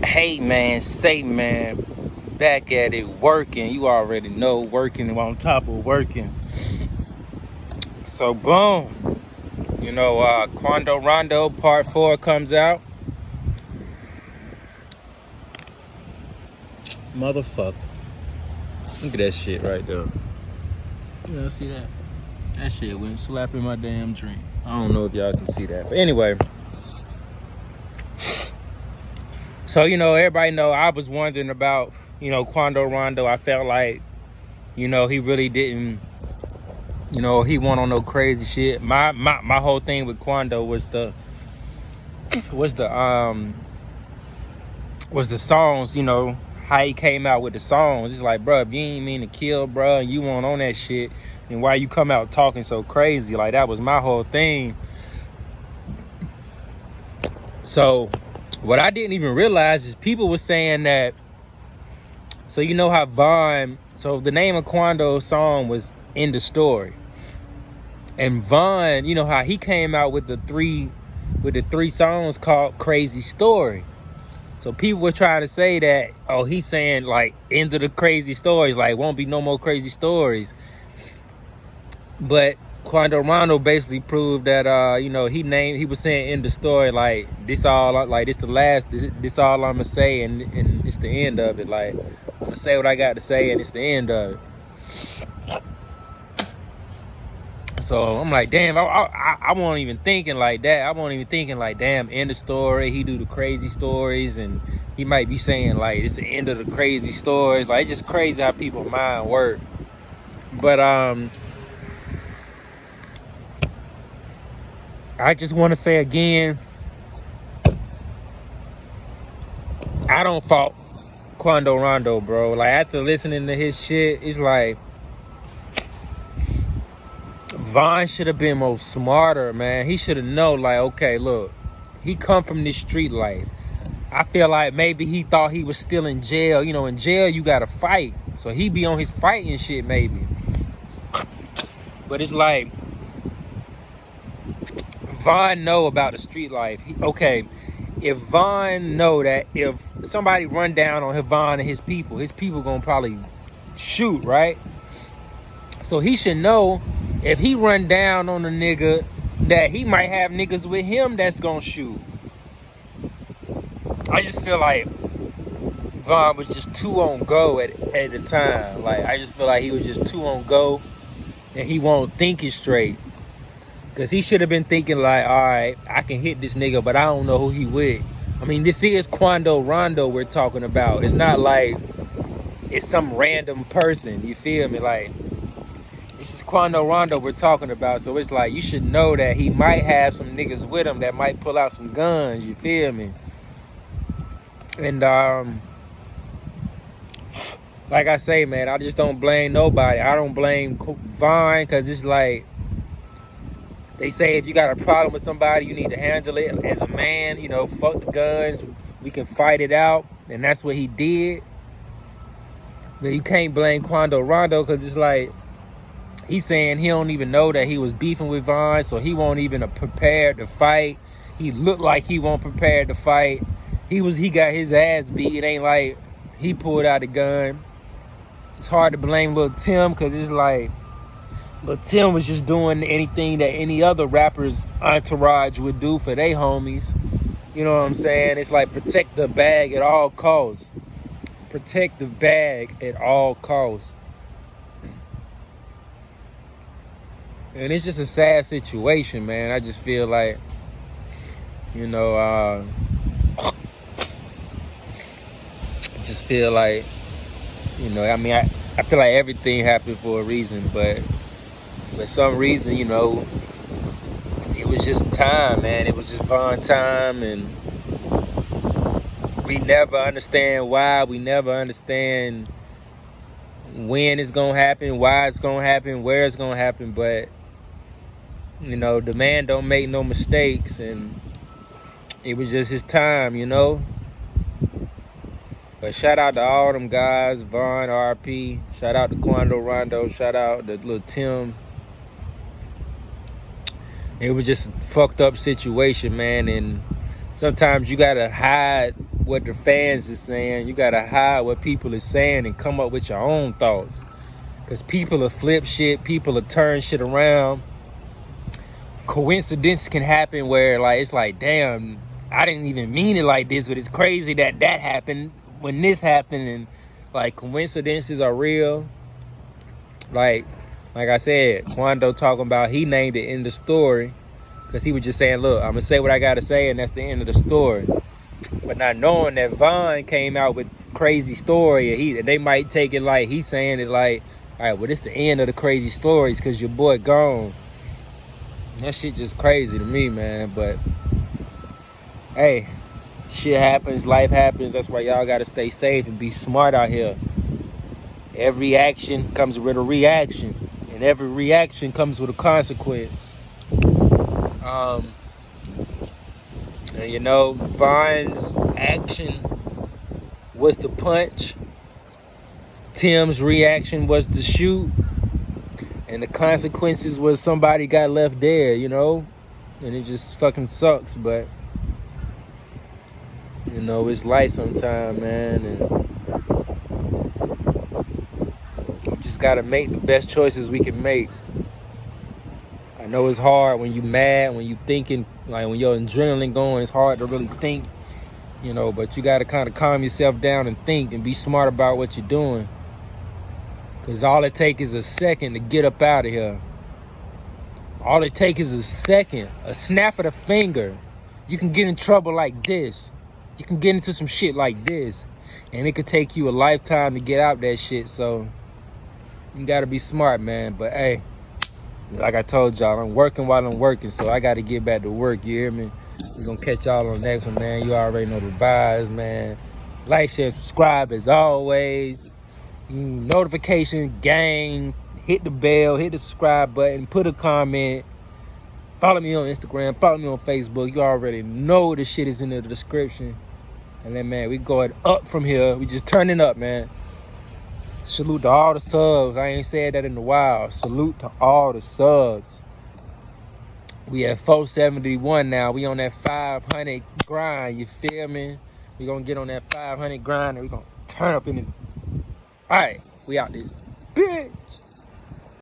Hey man, say man, back at it working. You already know, working on top of working. So boom, Quando Rondo Part 4 comes out. Motherfucker, look at that shit right there. See that? That shit went slapping my damn drink. I don't know if y'all can see that, but anyway. So everybody know I was wondering about Quando Rondo. I felt like he really didn't. He went on no crazy shit. My whole thing with Quando was the songs. How he came out with the songs. It's like, bro, if you ain't mean to kill, bro, and you weren't on that shit, then why you come out talking so crazy? Like, that was my whole thing. So what I didn't even realize is people were saying that. So how Vaughn. So the name of Quando's song was "In the Story," and Vaughn, how he came out with the three songs called "Crazy Story." So people were trying to say that, oh, he's saying like end of the crazy stories, like won't be no more crazy stories. But Quando Rondo basically proved that he was saying in the story, like this all all I'm gonna say, and it's the end of it. Like, I'm gonna say what I got to say and it's the end of it. So I'm like, damn, I wasn't even thinking like that. I wasn't even thinking like, damn, end of story. He do the crazy stories, and he might be saying like it's the end of the crazy stories. Like, it's just crazy how people's mind work. But I just want to say again, I don't fault Quando Rondo, bro. Like, after listening to his shit, it's like Vaughn should have been more smarter, man. He should have known, like, okay, look, he come from this street life. I feel like maybe he thought he was still in jail. In jail, you got to fight. So he be on his fighting shit, maybe. But it's like, Vaughn know about the street life. If Vaughn know that if somebody run down on Vaughn and his people gonna probably shoot, right? So he should know if he run down on a nigga that he might have niggas with him that's gonna shoot. I just feel like Vaughn was just too on go at the time. Like, I just feel like he was just too on go and he won't think it straight. Because he should have been thinking like, all right, I can hit this nigga, but I don't know who he with. I mean, this is Quando Rondo we're talking about. It's not like it's some random person. You feel me? Like, this is Quando Rondo we're talking about. So it's like, you should know that he might have some niggas with him that might pull out some guns. You feel me? And like I say, man, I just don't blame nobody. I don't blame Vaughn, because it's like, they say if you got a problem with somebody, you need to handle it as a man. Fuck the guns. We can fight it out. And that's what he did. Then you can't blame Quando Rondo, because it's like, he's saying he don't even know that he was beefing with Vaughn, so he won't even prepared to fight. He looked like he won't prepared to fight. He got his ass beat. It ain't like he pulled out a gun. It's hard to blame Lil Tim, because it's like, but Tim was just doing anything that any other rapper's entourage would do for their homies. You know what I'm saying? It's like, protect the bag at all costs. Protect the bag at all costs. And it's just a sad situation, man. I just feel like, just feel like, I feel like everything happened for a reason, but for some reason, it was just time, man. It was just Vaughn time, and we never understand why. We never understand when it's gonna happen, why it's gonna happen, where it's gonna happen. But the man don't make no mistakes, and it was just his time, But shout out to all them guys, Vaughn, RP. Shout out to Quando Rondo. Shout out to Lil Tim. It was just a fucked up situation, man. And sometimes you gotta hide what the fans is saying. You gotta hide what people are saying and come up with your own thoughts. Because people will flip shit. People will turn shit around. Coincidence can happen where, like, it's like, damn, I didn't even mean it like this, but it's crazy that that happened when this happened. And, like, coincidences are real. Like I said, Quando talking about he named it in the story because he was just saying, look, I'm going to say what I got to say, and that's the end of the story. But not knowing that Vaughn came out with crazy story, and they might take it like he's saying it like, all right, well, it's the end of the crazy stories because your boy gone. That shit just crazy to me, man. But, hey, shit happens, life happens. That's why y'all got to stay safe and be smart out here. Every action comes with a reaction, and every reaction comes with a consequence. And you know, Vaughn's action was to punch. Tim's reaction was to shoot. And the consequences was somebody got left dead, you know? And it just fucking sucks, but, you know, it's life sometimes, man. And we just gotta make the best choices we can make. I know it's hard when you mad, when you thinking, like when your adrenaline going, it's hard to really think, you know, but you gotta kind of calm yourself down and think and be smart about what you're doing. Because all it takes is a second to get up out of here. All it takes is a second, a snap of the finger. You can get in trouble like this. You can get into some shit like this. And it could take you a lifetime to get out that shit. So you gotta be smart, man. But hey, like I told y'all, I'm working while I'm working. So I gotta get back to work, you hear me? We're gonna catch y'all on the next one, man. You already know the vibes, man. Like, share, subscribe as always. Notification gang, hit the bell, hit the subscribe button, put a comment, follow me on Instagram, follow me on Facebook. You already know the shit is in the description. And then, man, we going up from here. We just turning up, man. Salute to all the subs. I ain't said that in a while. Salute to all the subs. We at 471 now. We on that 500 grind, you feel me? We gonna get on that 500 grind and we gonna turn up in this. All right, we out this bitch.